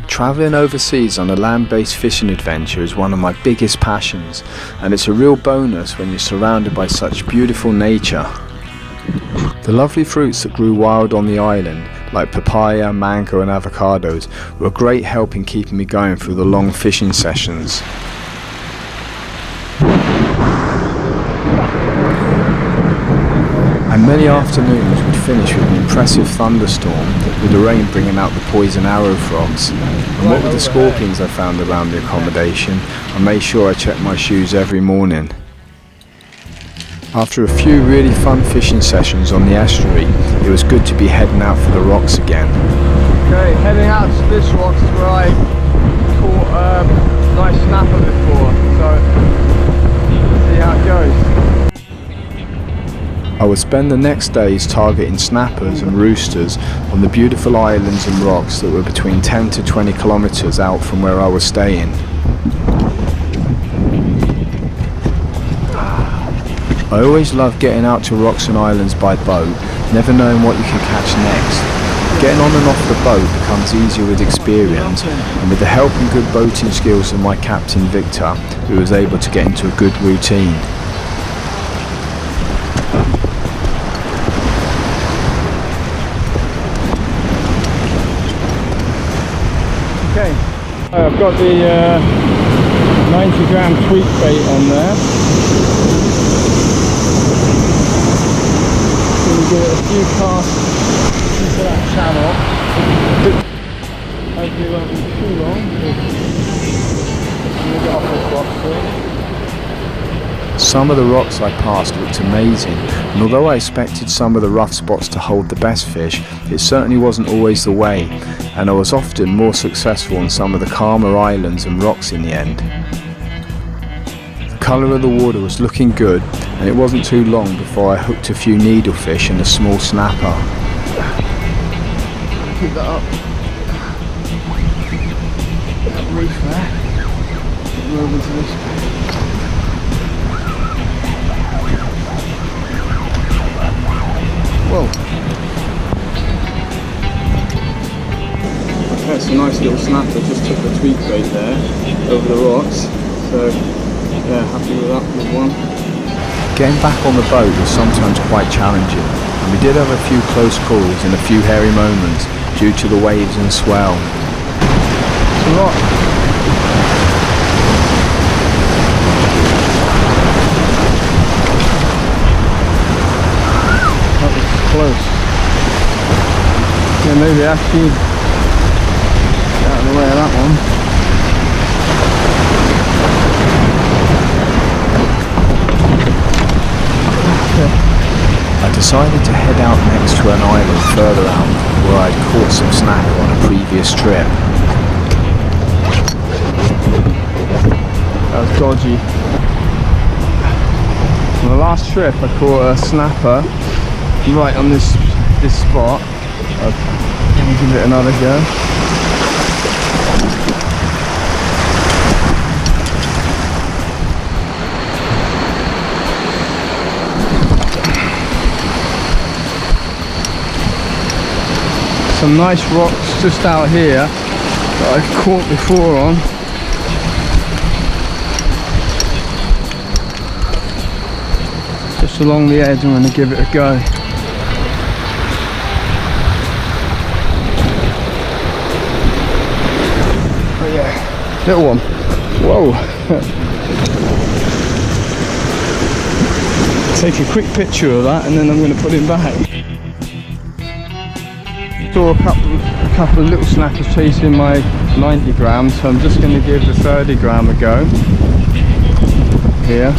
Travelling overseas on a land-based fishing adventure is one of my biggest passions, and it's a real bonus when you're surrounded by such beautiful nature. The lovely fruits that grew wild on the island, like papaya, mango and avocados, were a great help in keeping me going through the long fishing sessions. And many afternoons would finish with an impressive thunderstorm, with the rain bringing out the poison arrow frogs. And what with the scorpions I found around the accommodation, I made sure I checked my shoes every morning. After a few really fun fishing sessions on the estuary, it was good to be heading out for the rocks again. Okay, heading out to this rocks where I caught a nice snapper before, so let's see how it goes. I would spend the next days targeting snappers and roosters on the beautiful islands and rocks that were between 10 to 20 kilometres out from where I was staying. I always loved getting out to rocks and islands by boat, never knowing what you can catch next. Getting on and off the boat becomes easier with experience, and with the help and good boating skills of my captain Victor, we was able to get into a good routine. Okay, I've got the 90-gram tweak bait on there. Going to give it a few casts into that channel. Hopefully it won't be too long. I'm going to get off this rock soon. Some of the rocks I passed looked amazing, and although I expected some of the rough spots to hold the best fish, it certainly wasn't always the way, and I was often more successful on some of the calmer islands and rocks in the end. The colour of the water was looking good, and it wasn't too long before I hooked a few needlefish and a small snapper. Keep that up. That reef there. Move into this. Whoa. That's a nice little snapper, just took the tweak bait there over the rocks, so yeah, happy with that with one. Getting back on the boat was sometimes quite challenging, and we did have a few close calls and a few hairy moments due to the waves and swell. It's a lot. Close. Yeah, maybe actually get out of the way of that one. I decided to head out next to an island further out where I'd caught some snapper on a previous trip. That was dodgy. On the last trip I caught a snapper right on this spot. I'll give it another go. Some nice rocks just out here that I've caught before on. Just along the edge, I'm going to give it a go. Little one. Whoa. Take a quick picture of that and then I'm going to put him back. Saw a couple of little snappers chasing my 90 grams, so I'm just going to give the 30 gram a go. Here.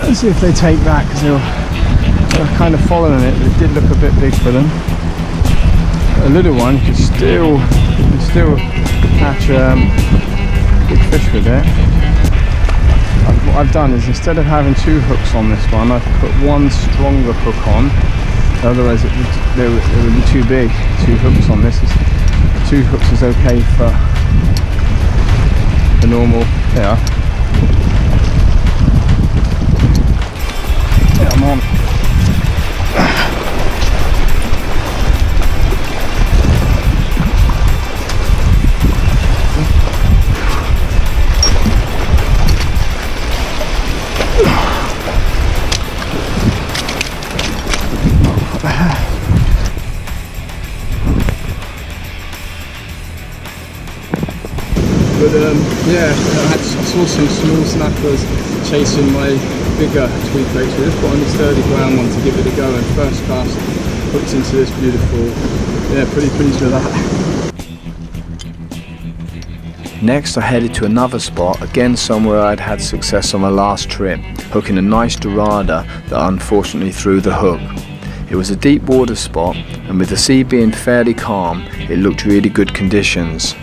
Let's see if they take back, because they're kind of following it, but it did look a bit big for them. A little one could still catch big fish with it. What I've done is, instead of having two hooks on this one, I've put one stronger hook on. Otherwise it would be too big. Two hooks on this. Two hooks is okay for the normal. Yeah. Yeah, I'm on. But yeah, I saw some small snappers chasing my bigger tweed bait, so I just put on this 30-gram one to give it a go, and first cast hooked into this beautiful, yeah, pretty pleased with that. Next I headed to another spot, again somewhere I'd had success on my last trip, hooking a nice dorada that unfortunately threw the hook. It was a deep water spot, and with the sea being fairly calm, it looked really good conditions.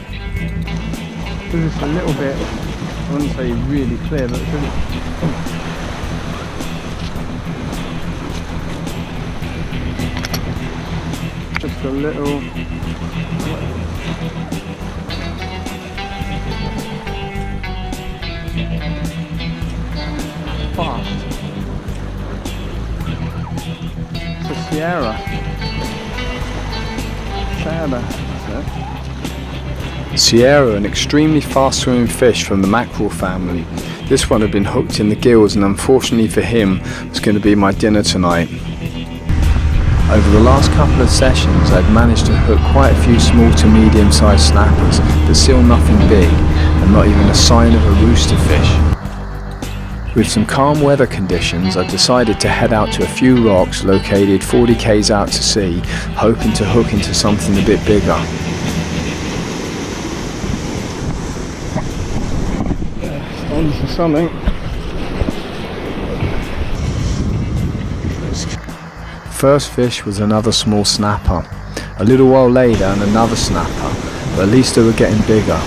Just a little bit, I wouldn't say really clear, but just a little. Fast. It's a Sierra. Sierra, an extremely fast swimming fish from the mackerel family. This one had been hooked in the gills, and unfortunately for him was going to be my dinner tonight. Over the last couple of sessions I'd managed to hook quite a few small to medium sized snappers, but still nothing big, and not even a sign of a roosterfish. With some calm weather conditions, I decided to head out to a few rocks located 40 k's out to sea, hoping to hook into something a bit bigger. On for something. First fish was another small snapper. A little while later and another snapper, but at least they were getting bigger.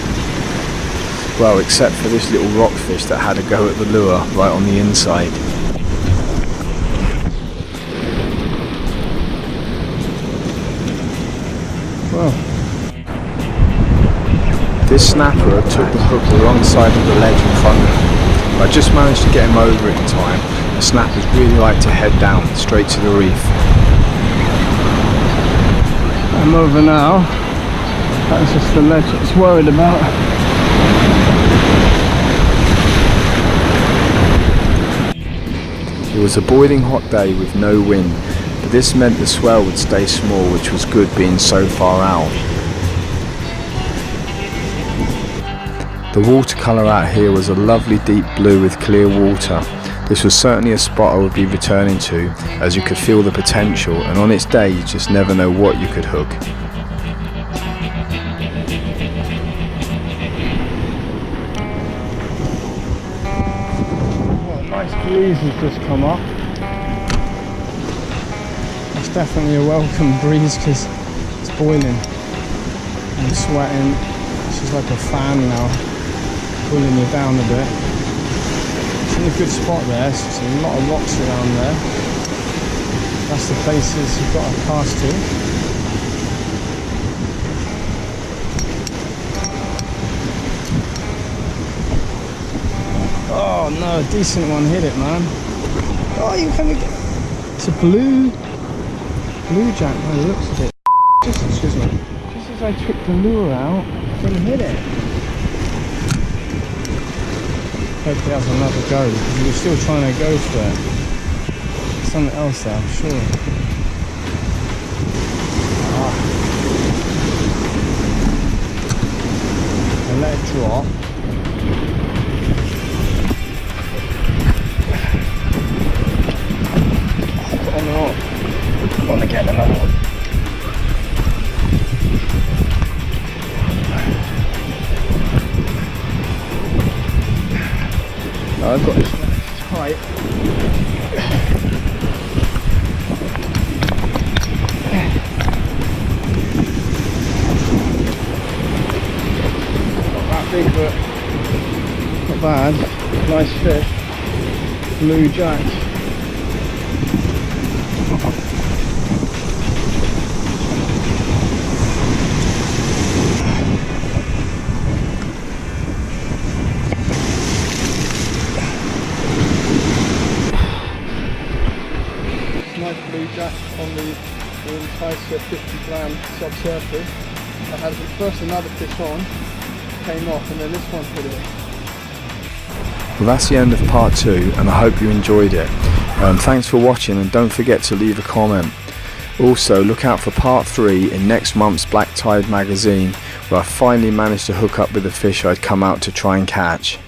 Well, except for this little rockfish that had a go at the lure right on the inside. Well, this snapper took the hook the wrong side of the ledge in front of me. I just managed to get him over it in time. The snappers really like to head down straight to the reef. I'm over now. That's just the ledge I was worried about. It was a boiling hot day with no wind, but this meant the swell would stay small, which was good being so far out. The watercolour out here was a lovely deep blue with clear water. This was certainly a spot I would be returning to, as you could feel the potential, and on its day you just never know what you could hook. Nice breeze has just come up. It's definitely a welcome breeze because it's boiling. I'm sweating. It's just like a fan now, pulling you down a bit. It's in a good spot there. There's a lot of rocks around there. That's the places you've got to cast to. Oh no, a decent one hit it, man. Oh, you can get. It's a blue jack by the looks of it. Excuse me. Just as I took the lure out, it's gonna hit it. Hope he has another go, because he was still trying to go for it. Something else there, I'm sure. I let it drop. I want to get another one. No, I've got this tight. Not that big, but not bad. Nice fish. Blue jacks. Nice blue jack on the enticer 50-gram subsurface. I had first another fish on, came off, and then this one hit it. Well, that's the end of part 2, and I hope you enjoyed it. Thanks for watching, and don't forget to leave a comment. Also, look out for part 3 in next month's Black Tide magazine, where I finally managed to hook up with the fish I'd come out to try and catch.